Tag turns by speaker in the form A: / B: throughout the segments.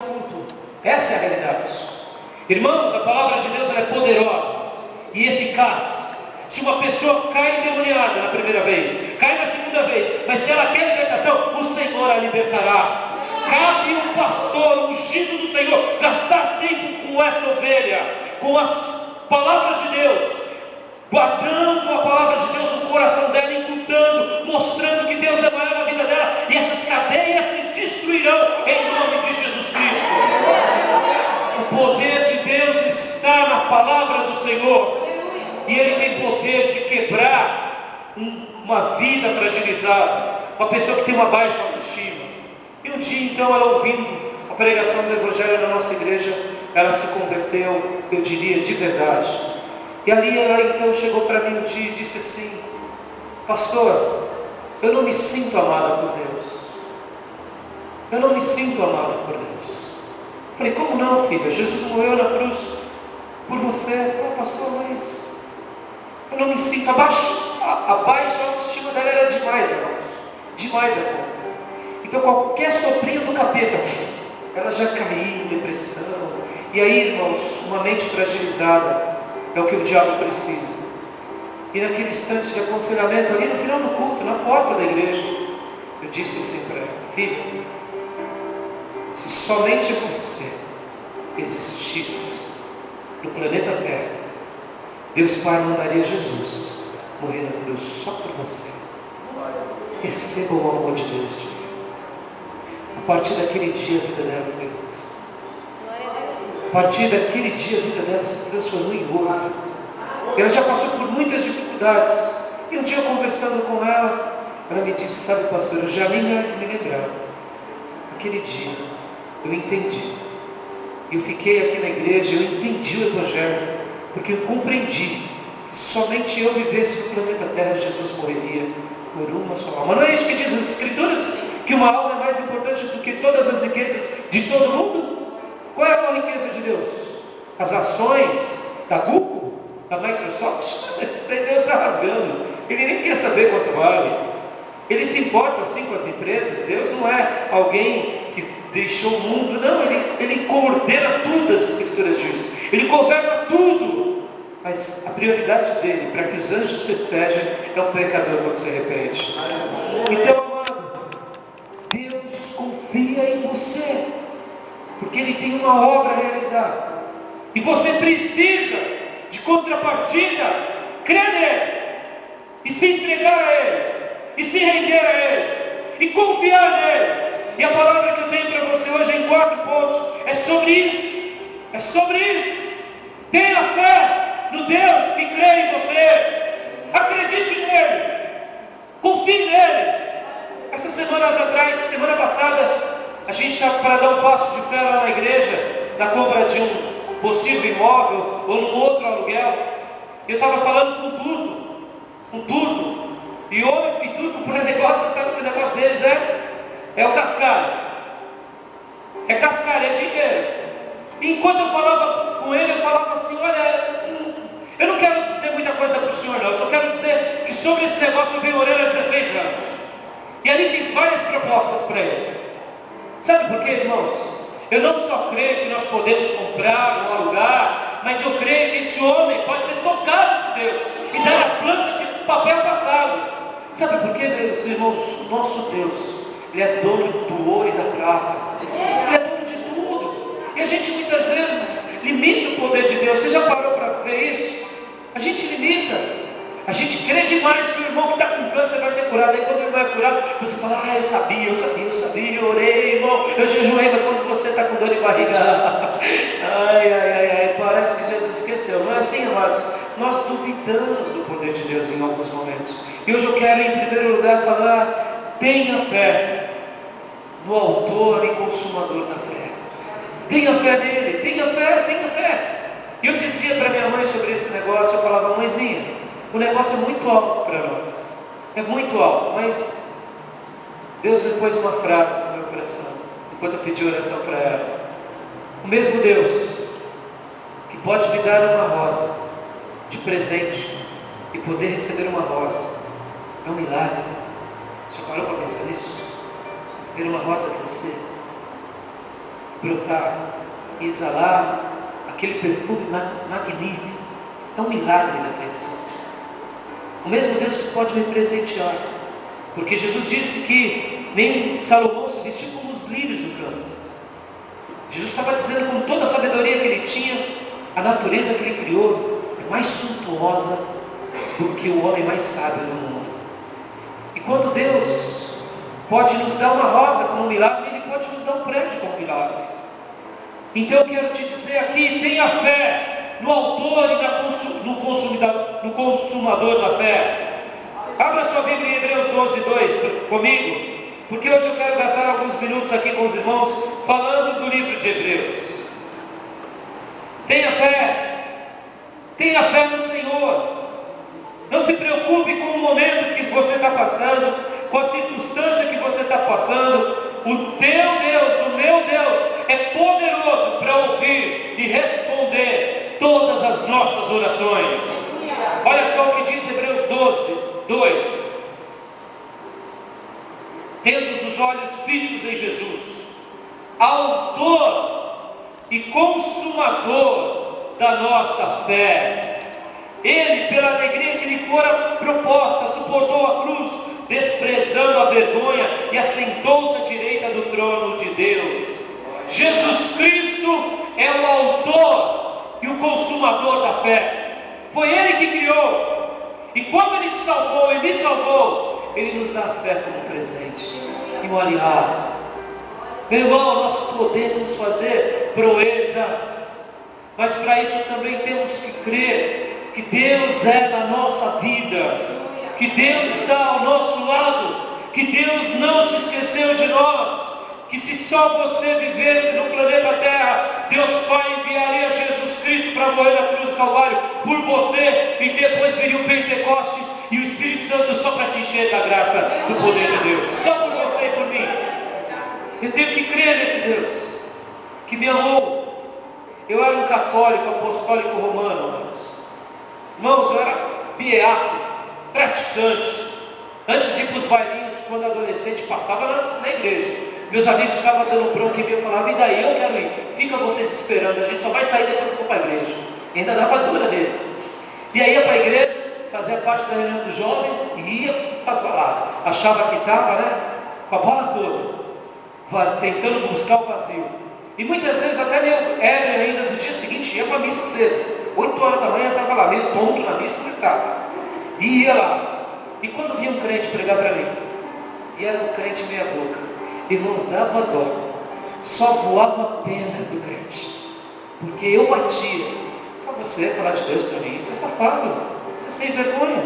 A: culto. Essa é a realidade. Irmãos, a palavra de Deus ela é poderosa e eficaz. Se uma pessoa cai endemoniada na primeira vez, cai na segunda vez, mas se ela quer libertação, o Senhor a libertará. Cabe um pastor ungido do Senhor gastar tempo com essa ovelha, com as palavras de Deus, guardando a palavra de Deus no coração dela, incutando, mostrando que Deus é maior na vida dela, e essas cadeias se destruirão em nome de Jesus Cristo. O poder de Deus está na palavra do Senhor, e Ele tem poder de quebrar uma vida fragilizada, uma pessoa que tem uma baixa autoestima. E um dia então, ela ouvindo a pregação do Evangelho na nossa igreja, ela se converteu, eu diria, de verdade. E ali ela então chegou para mim um dia e disse assim: pastor, eu não me sinto amada por Deus. Eu não me sinto amada por Deus. Falei, como não, filha? Jesus morreu na cruz por você. Pastor, mas eu não me sinto abaixo. A baixa autoestima dela era demais, irmãos. Demais da conta. Então qualquer soprinho do capeta, ela já caiu, depressão. E aí, irmãos, uma mente fragilizada é o que o diabo precisa. E naquele instante de aconselhamento, ali no final do culto, na porta da igreja, eu disse assim para ela: filha, se somente você existisse no planeta Terra, Deus Pai mandaria Jesus morrer na cruz só por você. Receba o amor de Deus, filho. A partir daquele dia a vida dela foi outra. A partir daquele dia a vida dela se transformou em outra. Ela já passou por muitas dificuldades. E um dia, conversando com ela, ela me disse: sabe, pastor, eu já nem mais me lembrava. Aquele dia eu entendi. Eu fiquei aqui na igreja, eu entendi o Evangelho, porque eu compreendi que somente eu vivesse no planeta Terra, Jesus morreria por uma só alma. Não é isso que diz as Escrituras? Que uma alma é mais importante do que todas as riquezas de todo mundo? Qual é a riqueza de Deus? As ações da Google, da Microsoft? Deus está rasgando. Ele nem quer saber quanto vale. Ele se importa assim com as empresas. Deus não é alguém que deixou o mundo. Não, ele coordena tudo, as Escrituras dizem. Ele governa tudo. Mas a prioridade dele, para que os anjos festejem, é o pecador quando se arrepende. Então, amado, Deus confia em você, porque Ele tem uma obra a realizar. E você precisa de contrapartida, crer nele, e se entregar a Ele, e se render a Ele, e confiar nele. E a palavra que eu tenho para você hoje em 4 pontos é sobre isso. É sobre isso. Tenha fé no Deus que crê em você. Acredite nele. Confie nele. Essas semanas atrás, semana passada, a gente está para dar um passo de fé lá na igreja, na compra de um possível imóvel ou num outro aluguel. Eu estava falando com tudo. E homem e tudo por negócio, sabe que o negócio deles é o cascalho. É cascalho, é dinheiro. E enquanto eu falava com ele, eu falava assim: olha, eu não quero dizer muita coisa para o senhor, não. Eu só quero dizer que sobre esse negócio eu venho orando há 16 anos. E ali fiz várias propostas para ele. Sabe por quê, irmãos? Eu não só creio que nós podemos comprar ou alugar, mas eu creio que esse homem pode ser tocado por Deus e dar a planta de papel passado. Sabe por quê, meus irmãos? O nosso Deus, Ele é dono do ouro e da prata. Ele é dono de tudo. E a gente muitas vezes limita o poder de Deus. Você já parou para ver isso? A gente limita. A gente crê demais que o irmão que está com câncer vai ser curado. Aí quando ele não é curado, você fala: eu sabia, eu orei, irmão, eu jejuei. Mas quando você está com dor de barriga, parece que Jesus esqueceu. Não é assim, amados? Nós duvidamos do poder de Deus em alguns momentos. E hoje eu quero, em primeiro lugar, falar: tenha fé no autor e consumador da fé. Tenha fé nele, tenha fé. E eu dizia para minha mãe sobre esse negócio, eu falava: mãezinha, o negócio é muito alto para nós. É muito alto, mas Deus me pôs uma frase no meu coração, enquanto eu pedi oração para ela. O mesmo Deus que pode me dar uma rosa de presente e poder receber uma rosa, é um milagre. Você parou para pensar nisso? Ver uma rosa crescer. brotar e exalar aquele perfume magnífico. É um milagre da criação. O mesmo Deus que pode me presentear, porque Jesus disse que nem Salomão se vestiu como os lírios do campo. Jesus estava dizendo, com toda a sabedoria que ele tinha, a natureza que ele criou é mais suntuosa do que o homem mais sábio do mundo. E quando Deus pode nos dar uma rosa como um milagre, Ele pode nos dar um prédio como um milagre. Então eu quero te dizer aqui, tenha fé no autor e no consumador da fé. Abra sua Bíblia em Hebreus 12:2 comigo, porque hoje eu quero gastar alguns minutos aqui com os irmãos, falando do livro de Hebreus. Tenha fé no Senhor. Não se preocupe com o momento que você está passando, com a circunstância que você está passando. O teu Deus, o meu Deus, é poderoso para ouvir e responder todas as nossas orações. Olha só o que diz Hebreus 12:2. Tendo os olhos fitos em Jesus, autor e consumador da nossa fé. Ele, pela alegria que lhe fora proposta, suportou a cruz, desprezando a vergonha, e assentou-se à direita do trono de Deus. Jesus Cristo é o autor e o consumador da fé. Foi Ele que criou. E quando Ele te salvou e me salvou, Ele nos dá a fé como presente e um aliado. Meu irmão, nós podemos fazer proezas, mas para isso também temos que crer que Deus é da nossa vida, que Deus está ao nosso lado, que Deus não se esqueceu de nós, que se só você vivesse no planeta Terra, Deus Pai enviaria Jesus Cristo para morrer na cruz do Calvário por você, e depois viria o Pentecostes e o Espírito Santo só para te encher da graça, do poder de Deus, só por você e por mim. Eu tenho que crer nesse Deus que me amou. Eu era um católico apostólico romano, irmãos, eu era beato, praticante. Antes de ir para os bailinhos, quando adolescente, passava na igreja. Meus amigos ficavam dando bronca em mim, eu falava, e daí, eu quero ir. Fica vocês esperando, a gente só vai sair depois que for para a igreja. E ainda dava dura deles. E aí ia para a igreja, fazia parte da reunião dos jovens e ia para as baladas. Achava que estava, né, com a bola toda, tentando buscar o vazio. E muitas vezes até meio ébrio ainda, no dia seguinte ia para a missa cedo. 8 horas da manhã eu estava lá, meio tonto na missa, mas estava. E ia lá. E quando vinha um crente pregar para mim, e era um crente meia boca, irmãos, dava dó, só voava a pena do crente, porque eu batia. Para você falar de Deus para mim, você é safado, você é sem vergonha,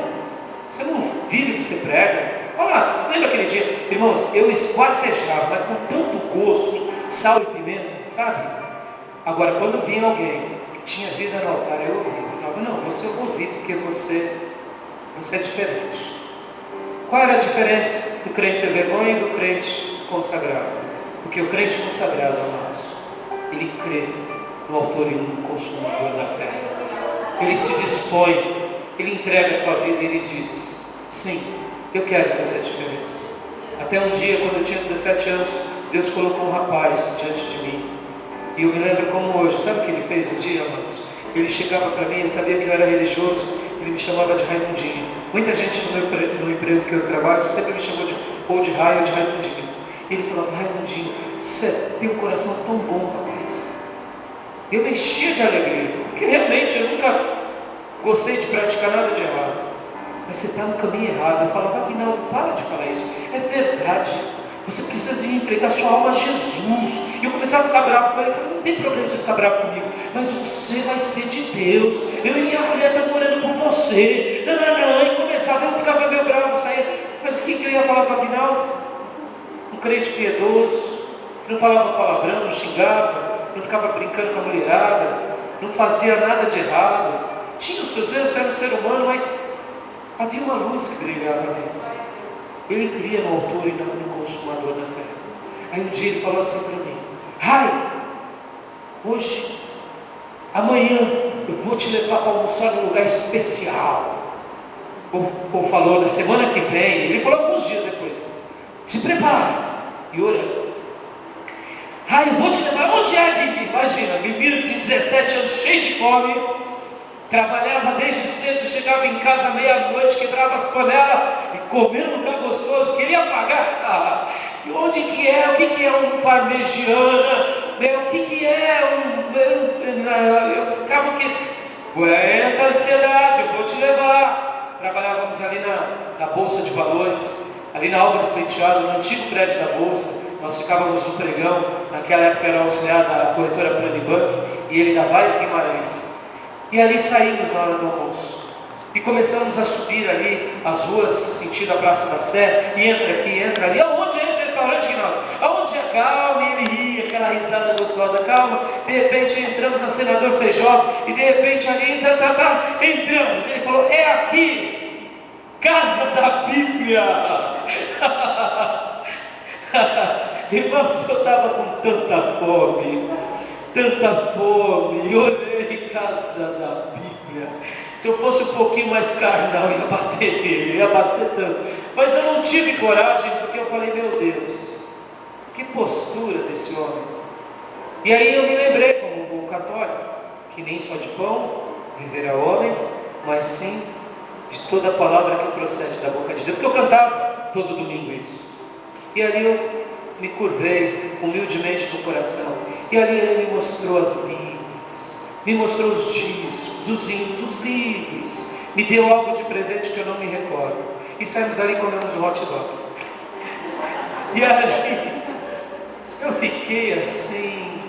A: você não vive o que você prega. Olha lá, você lembra aquele dia? Irmãos, eu esquartejava, mas com tanto gosto, sal e pimenta, sabe? Agora, quando vinha alguém que tinha vida no altar, eu ouvia. Eu falava, não, você eu vou ouvir, porque você é diferente. Qual era a diferença do crente sem vergonha e do crente consagrado? Porque o crente consagrado, amados, ele crê no autor e no consumador da fé. Ele se dispõe, ele entrega a sua vida e ele diz, sim, eu quero fazer a diferença. Até um dia, quando eu tinha 17 anos, Deus colocou um rapaz diante de mim. E eu me lembro como hoje. Sabe o que ele fez um dia, amados? Ele chegava para mim, ele sabia que eu era religioso, ele me chamava de Raimundinho. Muita gente no emprego que eu trabalho sempre me chamou ou de Raio ou de Raimundinho. Ele falava, Raimundinho, você tem um coração tão bom, rapaz. Eu me enchia de alegria, porque realmente eu nunca gostei de praticar nada de errado. Mas você está no caminho errado. Eu falava, não, para de falar isso. É verdade. Você precisa entregar sua alma a Jesus. E eu começava a ficar bravo com ele. Eu falei, não tem problema você ficar bravo comigo, mas você vai ser de Deus. Eu e minha mulher estamos orando por você. Não. E começava, eu ficava meio bravo, saía. Mas o que eu ia falar para o Aguinaldo? Um crente piedoso, não falava palavrão, não xingava, não ficava brincando com a mulherada, não fazia nada de errado. Tinha os seus erros, era um ser humano, mas havia uma luz que brilhava nele. Ele cria no autor e no consumador da fé. Aí um dia ele falou assim para mim, hoje, amanhã eu vou te levar para almoçar num lugar especial. Ou falou, na semana que vem, ele falou alguns dias depois, se prepare. E orando, Ah, eu vou te levar. Onde é, Bibi? Imagina, menino de 17 anos, cheio de fome, trabalhava desde cedo, chegava em casa meia-noite, quebrava as panelas e comendo um lugar gostoso, queria pagar. E onde que é? O que que é um parmegiana? O que que é eu ficava aqui, aguenta a ansiedade, eu vou te levar. Trabalhávamos ali na Bolsa de Valores, ali na Álvares Penteado, no antigo prédio da Bolsa. Nós ficávamos no pregão, naquela época era auxiliar da corretora Planibank, e ele da Vaz Guimarães. E ali saímos na hora do almoço. E começamos a subir ali as ruas, sentido a Praça da Sé, e entra aqui, entra ali. Aonde é esse restaurante, Rinaldo? Aonde é? Calma, e ele ria, aquela risada gostosa, calma. De repente entramos na Senador Feijó, e de repente ali, entramos. Ele falou, é aqui, Casa da Bíblia. Irmãos, eu estava com tanta fome, e olhei, Casa da Bíblia. Se eu fosse um pouquinho mais carnal, eu ia bater nele, ia bater tanto. Mas eu não tive coragem, porque eu falei, meu Deus, que postura desse homem. E aí eu me lembrei, como um bom católico, que nem só de pão viverá homem, mas sim de toda a palavra que procede da boca de Deus. Porque eu cantava todo domingo isso. E ali eu me curvei humildemente no coração. E ali ele me mostrou as Bíblias, me mostrou os discos, os hinos, os livros, me deu algo de presente que eu não me recordo. E saímos dali e comemos um hot dog. E ali eu fiquei assim,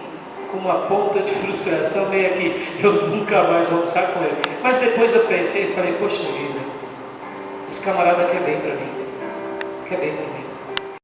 A: com uma ponta de frustração, meio aqui, eu nunca mais vou almoçar com ele. Mas depois eu pensei e falei, poxa vida, esse camarada quer bem para mim, quer bem para mim.